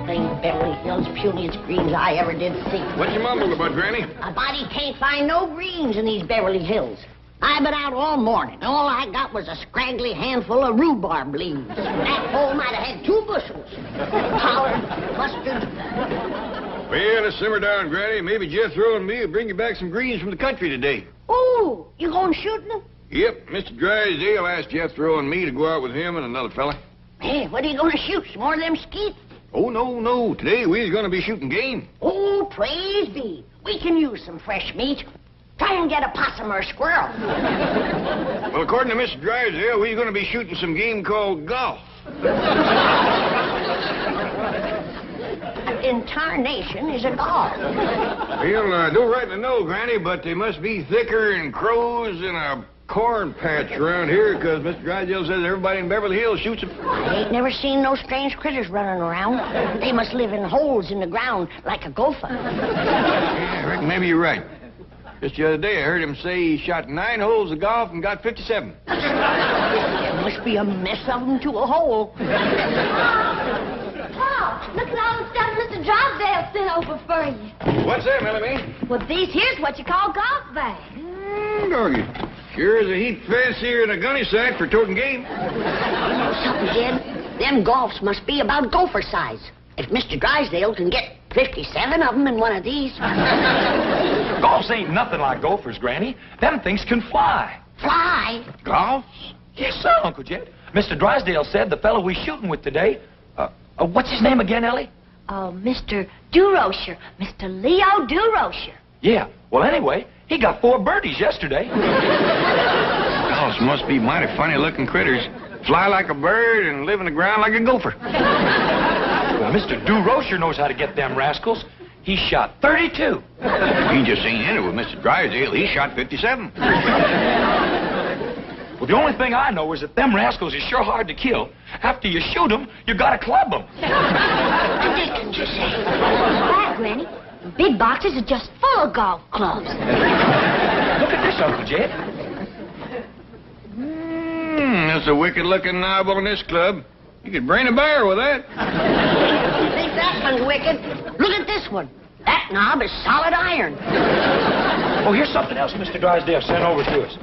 thing, Beverly Hills, puniest greens I ever did see. What you mumbled about, Granny? A body can't find no greens in these Beverly Hills. I've been out all morning. All I got was a scraggly handful of rhubarb leaves. That hole might have had 2 bushels. Collard, mustard. Well, let's simmer down, Granny. Maybe Jethro and me will bring you back some greens from the country today. Oh, you going shooting? Yep, Mr. Drysdale asked Jethro and me to go out with him and another fella. Hey, what are you going to shoot? Some more of them skeets? Oh, no. Today we're going to be shooting game. Oh, praise be. We can use some fresh meat. Try and get a possum or a squirrel. Well, according to Mr. Drysdale, we're going to be shooting some game called golf. Intarnation is a golf. Well, I don't rightly know, Granny, but they must be thicker than crows in a corn patch around here, because Mr. Drysdale says everybody in Beverly Hills shoots them. I ain't never seen no strange critters running around. They must live in holes in the ground like a gopher. Yeah, I reckon maybe you're right. Just the other day, I heard him say he shot 9 holes of golf and got 57. There must be a mess of them to a hole. Paul, look at all the stuff Mr. Drysdale sent over for you. What's that, Melanie? Well, these here's what you call golf bags. Doggy. Sure is a heap fancier than a gunny sack for toting game. Something, Jed. Them golfs must be about gopher size. If Mr. Drysdale can get 57 of them in one of these. Golfs ain't nothing like gophers, Granny. Them things can fly. Fly? Golf? Yes, sir, Uncle Jed. Mr. Drysdale said the fellow we're shooting with today, what's his name again, Ellie? Mr. Durocher. Mr. Leo Durocher. Yeah. Well, anyway, he got 4 birdies yesterday. Golfs must be mighty funny-looking critters. Fly like a bird and live in the ground like a gopher. Well, Mr. Durocher knows how to get them rascals. He shot 32. He just ain't in it with Mr. Drysdale. He shot 57. Well, the only thing I know is that them rascals are sure hard to kill. After you shoot them, you gotta club them. Didn't you say? That, Granny. The big boxes are just full of golf clubs. Look at this, Uncle Jed. That's a wicked-looking knob on this club. You could brain a bear with that. You think that one's wicked? Look at this one. That knob is solid iron. Oh, here's something else Mr. Drysdale sent over to us.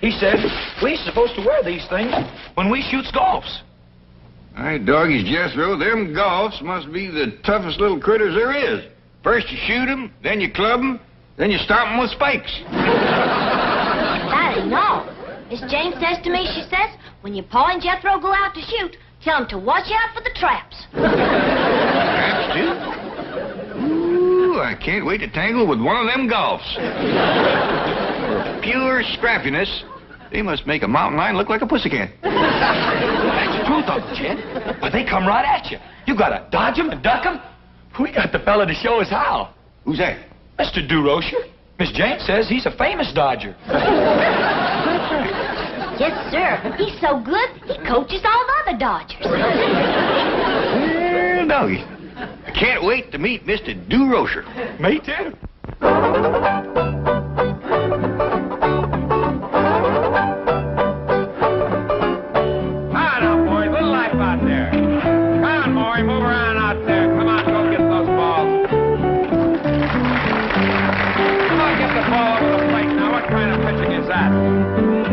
He said we're supposed to wear these things when we shoots golfs. All right, doggies, Jethro, them golfs must be the toughest little critters there is. First you shoot them, then you club them, then you stomp them with spikes. That ain't all. Miss Jane says to me, she says, when your Pa and Jethro go out to shoot, tell them to watch out for the traps. Traps, too? Ooh, I can't wait to tangle with one of them golfs. For pure scrappiness, they must make a mountain lion look like a pussycat. That's the truth, Uncle Jed. But they come right at you. You gotta dodge them and duck them. We got the fella to show us how. Who's that? Mr. Durocher. Miss Jane says he's a famous dodger. Yes, sir. He's so good, he coaches all the other dodgers. Well, doggy, I can't wait to meet Mr. Durocher. Me too. Hi now, boys. Little life out there. Come on, Maury. Move around out there. Come on, go get those balls. Come on, get the ball over the plate. Now, what kind of pitching is that?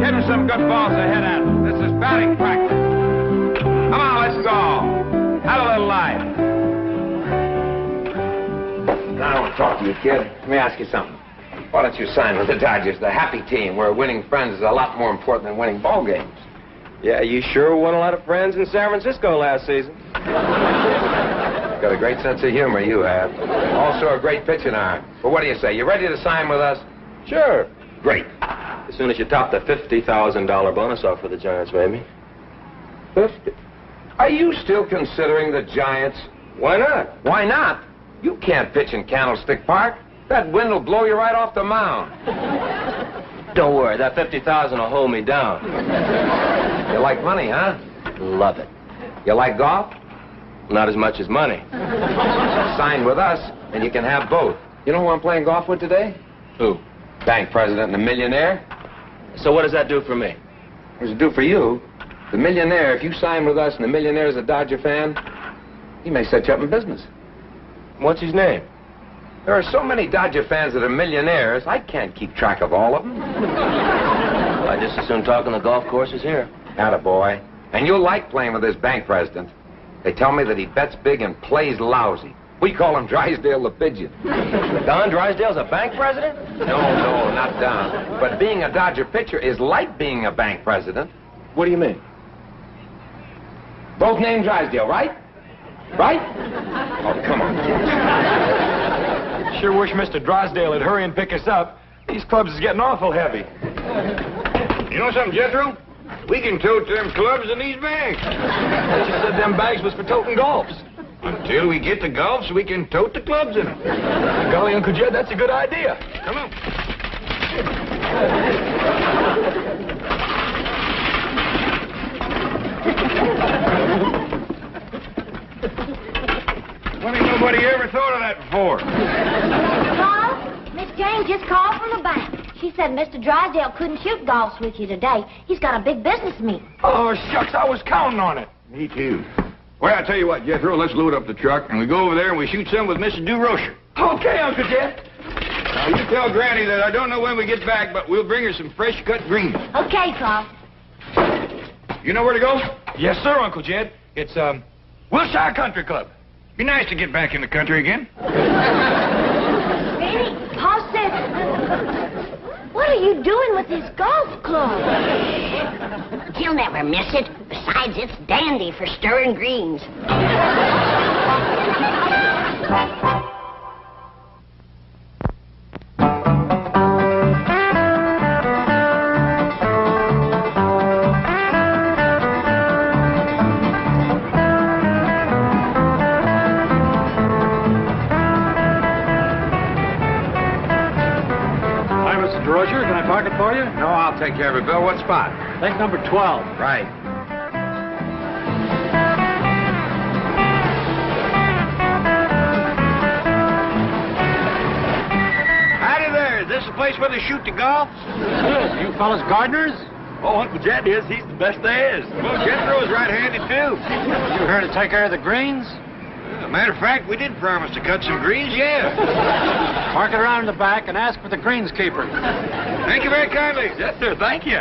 Give him some good balls ahead at him. This is batting practice. Come on, let's go. Have a little life. I want to talk to you, kid. Let me ask you something. Why don't you sign with the Dodgers, the happy team, where winning friends is a lot more important than winning ball games? Yeah, you sure won a lot of friends in San Francisco last season. Got a great sense of humor, you have. Also a great pitching arm. Well, what do you say? You ready to sign with us? Sure. Great. As soon as you top the $50,000 bonus offer the Giants made me. 50. Are you still considering the Giants? Why not? Why not? You can't pitch in Candlestick Park. That wind will blow you right off the mound. Don't worry, that $50,000 will hold me down. You like money, huh? Love it. You like golf? Not as much as money. Sign with us, and you can have both. You know who I'm playing golf with today? Who? Bank president and a millionaire. So what does that do for me? What does it do for you? The millionaire, if you sign with us and the millionaire's a Dodger fan, He may set you up in business. What's his name? There are so many Dodger fans that are millionaires, I can't keep track of all of them. I just as soon talk on the golf courses here. Attaboy. And you'll like playing with this bank president. They tell me that he bets big and plays lousy. We call him Drysdale the Pigeon. Don Drysdale's a bank president? No, not Don. But being a Dodger pitcher is like being a bank president. What do you mean? Both named Drysdale, right? Right? Oh, come on, kids. Sure wish Mr. Drysdale would hurry and pick us up. These clubs is getting awful heavy. You know something, Jethro? We can tote them clubs in these bags. They just said them bags was for toting golfs. Until we get the golfs, we can tote the clubs in them. Golly, Uncle Jed, that's a good idea. Come on. Funny nobody ever thought of that before. Paul, Miss Jane just called from the bank. She said Mr. Drysdale couldn't shoot golfs with you today. He's got a big business meeting. Oh, shucks, I was counting on it. Me too. Well, I tell you what, Jethro, let's load up the truck and we go over there and we shoot some with Mrs. DeRocher. Okay, Uncle Jed. Now, you tell Granny that I don't know when we get back, but we'll bring her some fresh cut greens. Okay, Paul. You know where to go? Yes, sir, Uncle Jed. It's, Wilshire Country Club. Be nice to get back in the country again. Granny, Paul says, what are you doing with this golf club? He'll never miss it. Besides, it's dandy for stirring greens. Roger, can I park it for you? No, I'll take care of it, Bill. What spot? Think number 12. Right. Howdy there. Is this the place where they shoot the golf? Yes, you fellas gardeners? Oh, Uncle Jed is. He's the best there is. Well, Jethro's right-handed, too. You here to take care of the greens? Matter of fact, we did promise to cut some greens, yeah. Park it around in the back and ask for the greenskeeper. Thank you very kindly. Yes, sir. Thank you.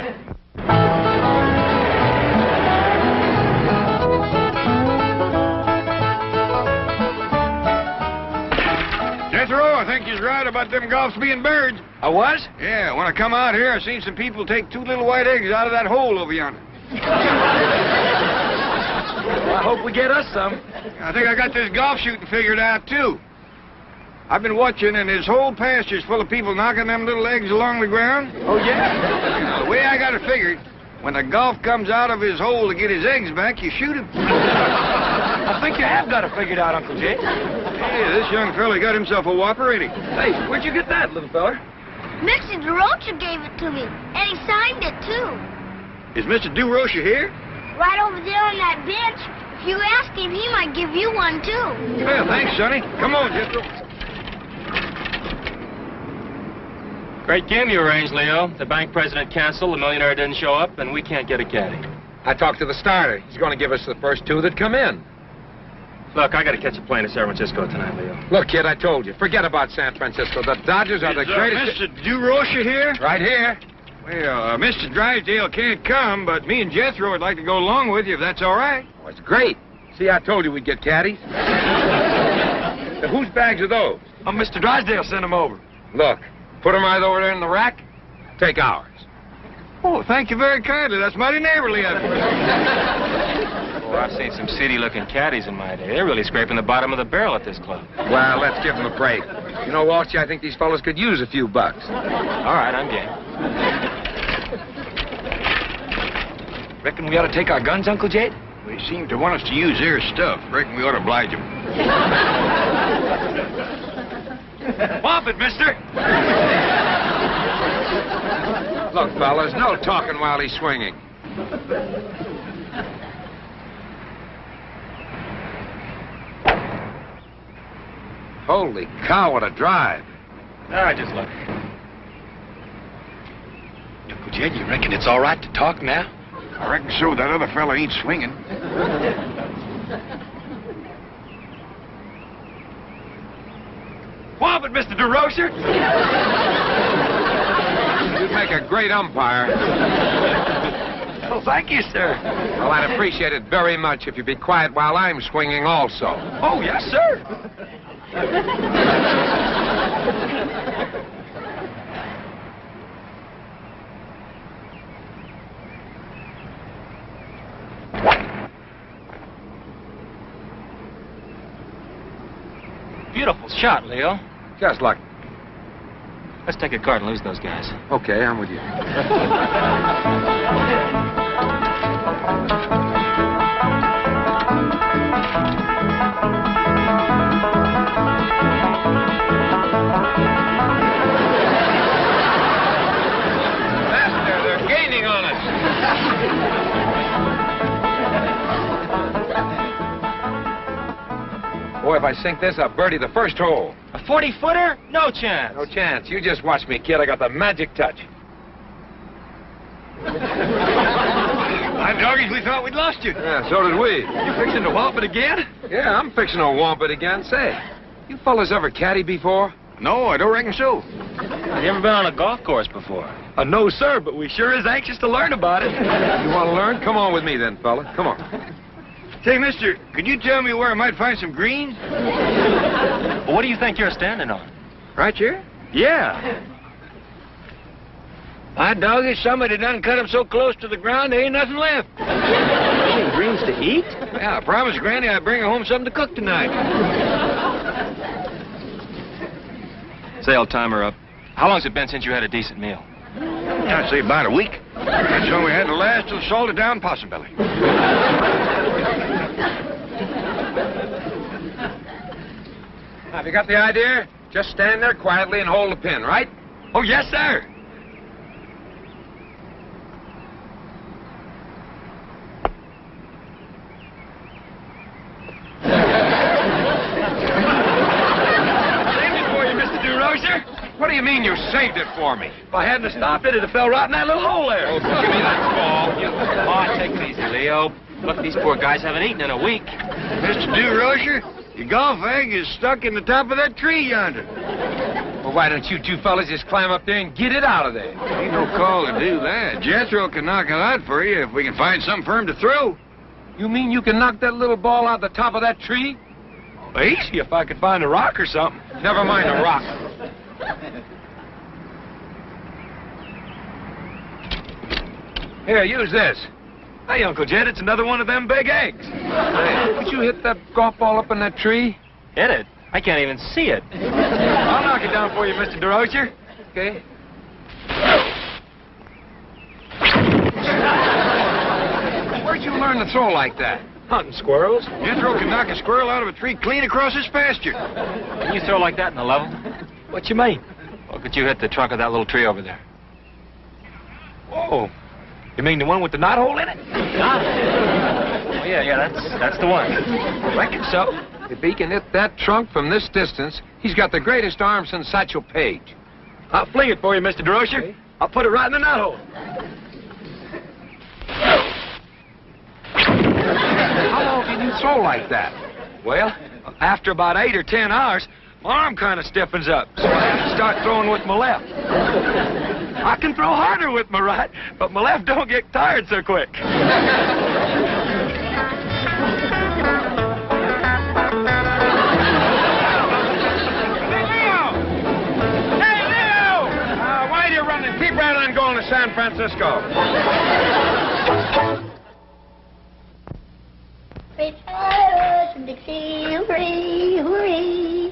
Jethro, I think you're right about them golfs being birds. I was? Yeah, when I come out here, I seen some people take 2 little white eggs out of that hole over yonder. Well, I hope we get us some. I think I got this golf shooting figured out, too. I've been watching, and this whole pasture's full of people knocking them little eggs along the ground. Oh, yeah? The way I got it figured, when the golf comes out of his hole to get his eggs back, you shoot him. I think you have got it figured out, Uncle Jed. Hey, this young fella got himself a whopper, ain't he? Hey, where'd you get that, little feller? Mr. DeRocher gave it to me, and he signed it, too. Is Mr. DeRocher here? Right over there on that bench. If you ask him, he might give you one, too. Well, thanks, Sonny. Come on, Jethro. Great game you arranged, Leo. The bank president canceled, the millionaire didn't show up, and we can't get a caddy. I talked to the starter. He's going to give us the first 2 that come in. Look, I got to catch a plane to San Francisco tonight, Leo. Look, kid, I told you. Forget about San Francisco. The Dodgers are the greatest... Mr. DeRocher here? Right here. Well, Mr. Drysdale can't come, but me and Jethro would like to go along with you, if that's all right. Oh, it's great. See, I told you we'd get caddies. Now, whose bags are those? Oh, Mr. Drysdale sent them over. Look, put them right over there in the rack. Take ours. Oh, thank you very kindly. That's mighty neighborly of you. Well, I've seen some seedy-looking caddies in my day. They're really scraping the bottom of the barrel at this club. Well, let's give them a break. You know, Walsh, I think these fellows could use a few bucks. All right, I'm game. Reckon we ought to take our guns, Uncle Jed? They seem to want us to use their stuff. Reckon we ought to oblige them. Whop it, mister! Look, fellas, no talking while he's swinging. Holy cow, what a drive. I just love it. Uncle Jed, you reckon it's all right to talk now? I reckon so. That other fella ain't swinging. help it, Mr. DeRocher. You'd make a great umpire. Well, thank you, sir. Well, I'd appreciate it very much if you'd be quiet while I'm swinging also. Oh, yes, sir. Beautiful shot, Leo. Just luck. Let's take a card and lose those guys. Okay, I'm with you. Master, they're gaining on us. Boy, if I sink this, I'll birdie the first hole. A 40-footer? No chance. No chance. You just watch me, kid. I got the magic touch. I'm doggies, we thought we'd lost you. Yeah, so did we. You fixing to whomp it again? Yeah, I'm fixing to whomp it again. Say, you fellas ever caddy before? No, I don't reckon so. Have you ever been on a golf course before? No, sir, but we sure is anxious to learn about it. You want to learn? Come on with me then, fella. Come on. Say, mister, could you tell me where I might find some greens? Well, what do you think you're standing on? Right here? Yeah. My doggy, somebody done cut them so close to the ground there ain't nothing left. Any greens to eat? Yeah, I promised Granny I'd bring her home something to cook tonight. Say, I'll time her up. How long's it been since you had a decent meal? I'd say about a week. That's when we had the last of the salted down possum belly. Have you got the idea? Just stand there quietly and hold the pin, right? Oh, yes, sir. Saved it for you, Mr. DeRocher. What do you mean you saved it for me? If I hadn't have stopped it, it'd have fell right in that little hole there. Oh, give me that ball. Oh, take it easy, Leo. Look, these poor guys haven't eaten in a week. Mr. DeRocher, your golf egg is stuck in the top of that tree yonder. Well, why don't you two fellas just climb up there and get it out of there? Ain't no call to do that. Jethro can knock it out for you if we can find something for him to throw. You mean you can knock that little ball out the top of that tree? Well, easy if I could find a rock or something. Never mind a rock. Here, use this. Hey, Uncle Jed, it's another one of them big eggs. Hey, could you hit that golf ball up in that tree? Hit it? I can't even see it. I'll knock it down for you, Mr. DeRocher. Okay. Where'd you learn to throw like that? Hunting squirrels. Jethro can knock a squirrel out of a tree clean across his pasture. Can you throw like that in the level? What you mean? Well, could you hit the trunk of that little tree over there? Oh, you mean the one with the knothole in it? Oh, yeah, that's the one. Reckon so. If he can hit that trunk from this distance, he's got the greatest arm since Satchel Paige. I'll fling it for you, Mr. DeRocher. Okay. I'll put it right in the knothole. How long can you throw like that? Well, after about 8 or 10 hours, my arm kind of stiffens up, so I have to start throwing with my left. I can throw harder with my right, but my left don't get tired so quick. Keep right on going to San Francisco. Great flowers from Dixie, hooray, hooray.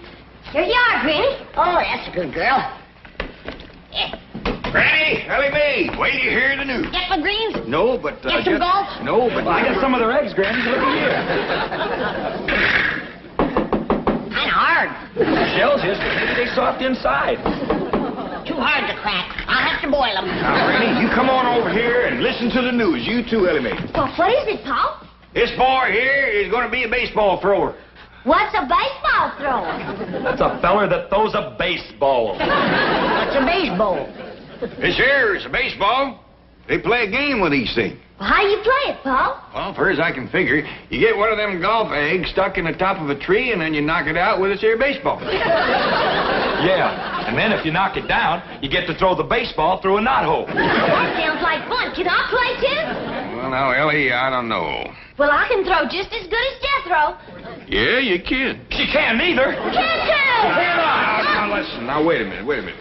Here you are, Granny. Oh, that's a good girl. Yeah. Granny, Ellie Mae, wait till you hear the news. Get my greens? No, but... Get some golf? No, but... I got some of their eggs, Granny. Look at here. Kind of hard. Shells is, but maybe they soft inside. Too hard to crack. I'll have to boil them. Now, Granny, you come on over here and listen to the news. You too, Ellie Mae. Well, what is it, Pa? This boy here is going to be a baseball thrower. What's a baseball thrower? That's a feller that throws a baseball. What's a baseball? This here is a baseball. They play a game with these things. Well, how do you play it, Pa? Well, far as I can figure, you get one of them golf eggs stuck in the top of a tree, and then you knock it out with this here baseball. Yeah, and then if you knock it down, you get to throw the baseball through a knothole. That sounds like fun. Can I play too? Well, now, Ellie, I don't know. Well, I can throw just as good as Jethro. Yeah, you can. She can't neither. Can too! Now, listen. Now, wait a minute.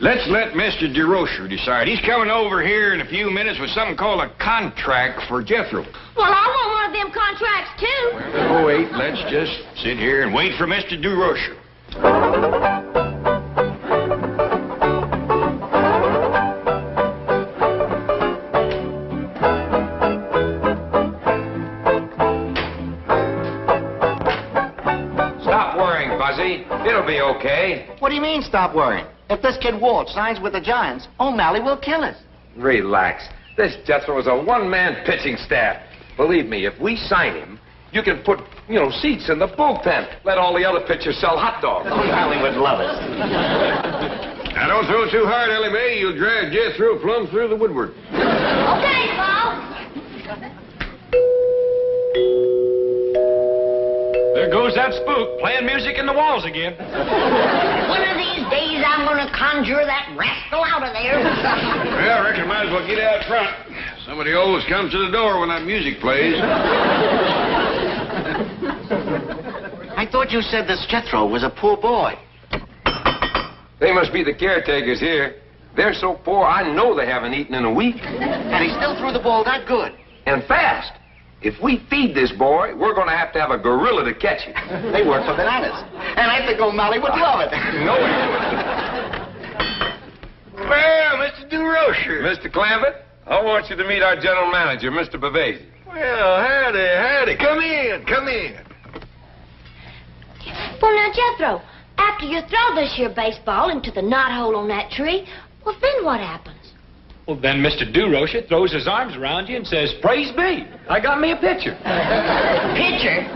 Let's let Mr. DeRocher decide. He's coming over here in a few minutes with something called a contract for Jethro. Well, I want one of them contracts too. Oh, wait. Let's just sit here and wait for Mr. DeRocher. Stop worrying, Buzzy. It'll be okay. What do you mean, stop worrying? If this kid Walt signs with the Giants, O'Malley will kill us. Relax. This Jethro is a one-man pitching staff. Believe me, if we sign him, you can put, seats in the bullpen. Let all the other pitchers sell hot dogs. O'Malley would love us. Now, don't throw too hard, Ellie Mae. You'll drive Jethro plumb through the woodwork. Okay, Paul. There goes that spook playing music in the walls again. One of these days, I'm going to conjure that rascal out of there. Well, I reckon might as well get out front. Somebody always comes to the door when that music plays. I thought you said this Jethro was a poor boy. They must be the caretakers here. They're so poor, I know they haven't eaten in a week. And he still threw the ball that good. And fast. If we feed this boy, we're going to have a gorilla to catch him. They work for bananas. And I think O'Malley would love it. No, he wouldn't. Well, Mr. DeRocher. Mr. Clampett, I want you to meet our general manager, Mr. Bavasi. Well, howdy. Come in. Well, now, Jethro, after you throw this here baseball into the knothole on that tree, well, then what happens? Well, then Mr. DeRocher throws his arms around you and says, "Praise be, I got me a pitcher." Pitcher?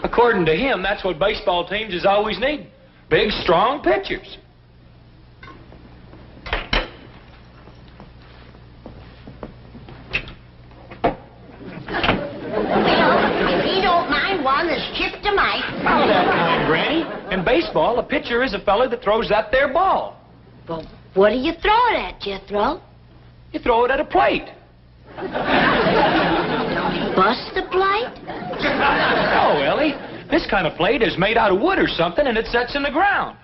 According to him, that's what baseball teams is always needing. Big, strong pitchers. Well, if he don't mind one that's chipped to mite. How that kind, Granny? In baseball, a pitcher is a fella that throws that there ball. Well, what do you throw it at, Jethro? You throw it at a plate. Bust the plate? No, Ellie. This kind of plate is made out of wood or something, and it sets in the ground.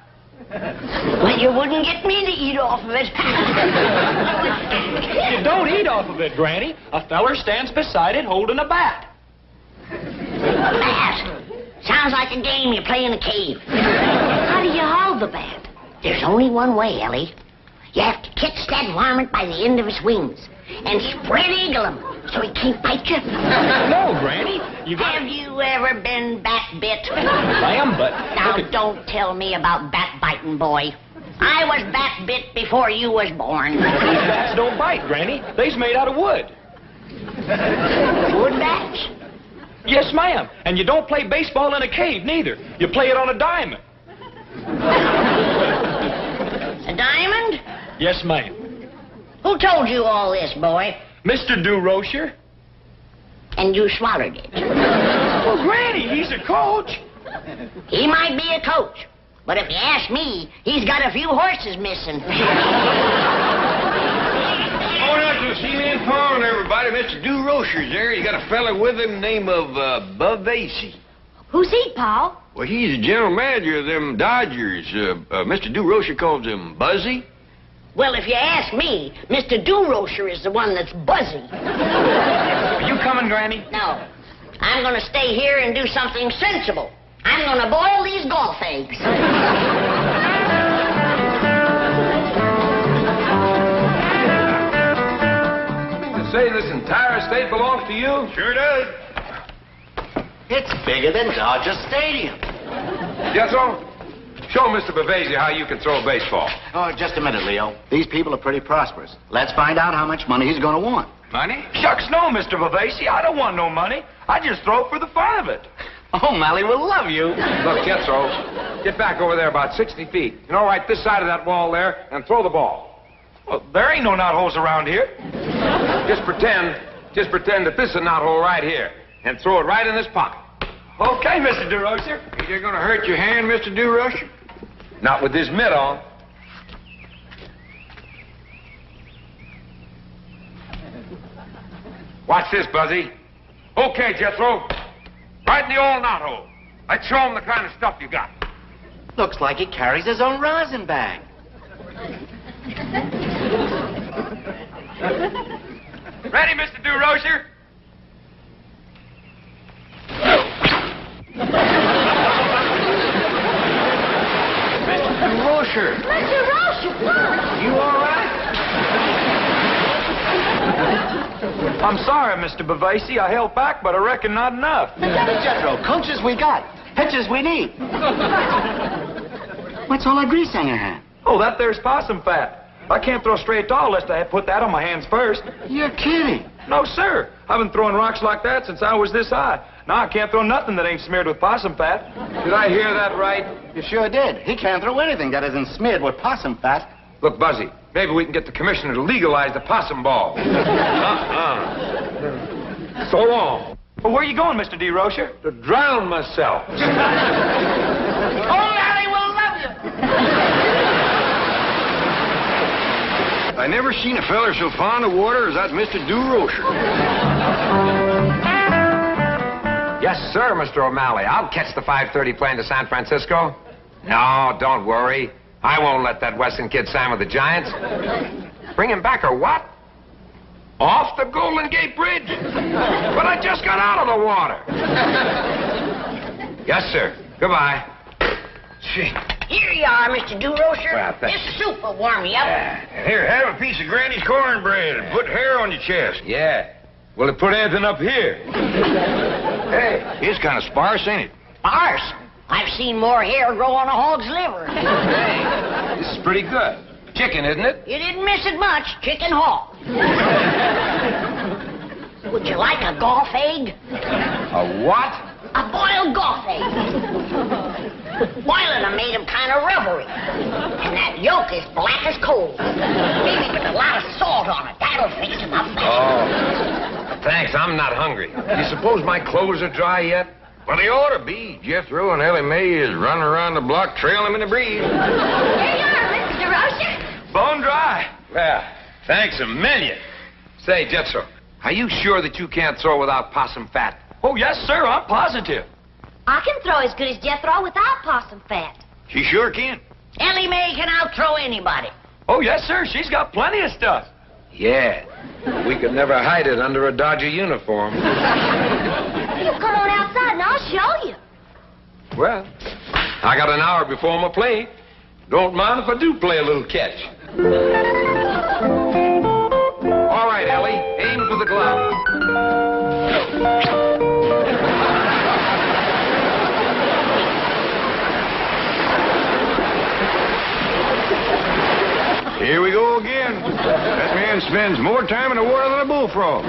Well, you wouldn't get me to eat off of it. You don't eat off of it, Granny. A feller stands beside it holding a bat. Bat? Sounds like a game you play in a cave. How do you hold the bat? There's only one way, Ellie. You have to catch that varmint by the end of his wings and spread eagle him so he can't bite you. No, Granny. Have you ever been bat bit? I am, but... Now, don't tell me about bat biting, boy. I was bat bit before you was born. Bats don't bite, Granny. They's made out of wood. Wood bats? Yes, ma'am. And you don't play baseball in a cave, neither. You play it on a diamond. A diamond? Yes, ma'am. Who told you all this, boy? Mr. DeRocher. And you swallowed it. Well, Granny, he's a coach. He might be a coach, but if you ask me, he's got a few horses missing. Going out to the cement pond, everybody. Mr. DeRocher's there. You got a fella with him named Bavasi. Who's he, Paul? Well, he's the general manager of them Dodgers. Mr. DeRocher calls him Buzzy. Well, if you ask me, Mr. DeRocher is the one that's buzzy. Are you coming, Granny? No. I'm going to stay here and do something sensible. I'm going to boil these golf eggs. To say this entire estate belongs to you? Sure does. It's bigger than Dodger Stadium. Jethro, show Mr. Bavasi how you can throw a baseball. Oh, just a minute, Leo. These people are pretty prosperous. Let's find out how much money he's going to want. Money? Shucks no, Mr. Bavasi. I don't want no money. I just throw it for the fun of it. O'Malley will love you. Look, Jethro, get back over there about 60 feet. Right this side of that wall there, and throw the ball. Well, there ain't no knotholes around here. Just pretend that this is a knothole right here, and throw it right in this pocket. Okay, Mr. DeRocher. You're going to hurt your hand, Mr. DeRocher? Not with this mitt on. Watch this, Buzzy. Okay, Jethro. Right in the old knot hole. Let's show him the kind of stuff you got. Looks like he carries his own rosin bag. Ready, Mr. DeRocher? Mr. DeRocher. Mr. Rocher, You all right? I'm sorry, Mr. Bavasi. I held back, but I reckon not enough. Jethro, coaches we got. Pitches we need. What's all that grease on your hand? Oh, that there's possum fat. I can't throw straight tall unless I put that on my hands first. You're kidding. No, sir. I've been throwing rocks like that since I was this high. Now I can't throw nothing that ain't smeared with possum fat. Did I hear that right? You sure did. He can't throw anything that isn't smeared with possum fat. Look, Buzzy, maybe we can get the commissioner to legalize the possum ball. So long. Well, where are you going, Mr. DeRocher? To drown myself. Oh, Larry will love you. I never seen a feller so fond of water as that Mr. DeRocher. Yes, sir, Mr. O'Malley. I'll catch the 5:30 plane to San Francisco. No, don't worry. I won't let that Weston kid sign with the Giants. Bring him back or what? Off the Golden Gate Bridge? But I just got out of the water. Yes, sir. Goodbye. Gee. Here you are, Mr. DeRocher. Well, thanks. This soup will warm you up. Here, have a piece of Granny's cornbread and put hair on your chest. Yeah. Will it put anything up here? Hey, it's kind of sparse, ain't it? Arse. I've seen more hair grow on a hog's liver. Hey, this is pretty good. Chicken, isn't it? You didn't miss it much. Chicken hog. Would you like a golf egg? A what? A boiled golf egg. Boiling them made them kind of rubbery. And that yolk is black as coal. Maybe put a lot of salt on it. That'll fix them up fast. Oh. Thanks, I'm not hungry. You suppose my clothes are dry yet? Well, they ought to be. Jethro and Ellie Mae is running around the block trailing them in the breeze. Here you are, Mr. DeRocher. Bone dry. Well, thanks a million. Say, Jethro, are you sure that you can't throw without possum fat? Oh, yes, sir. I'm positive. I can throw as good as Jethro without possum fat. She sure can. Ellie Mae can outthrow anybody. Oh, yes, sir. She's got plenty of stuff. Yeah. We could never hide it under a Dodger uniform. You come on outside and I'll show you. Well, I got an hour before my play. Don't mind if I do play a little catch. All right, Ellie. Aim for the glove. Here we go again. That man spends more time in the water than a bullfrog.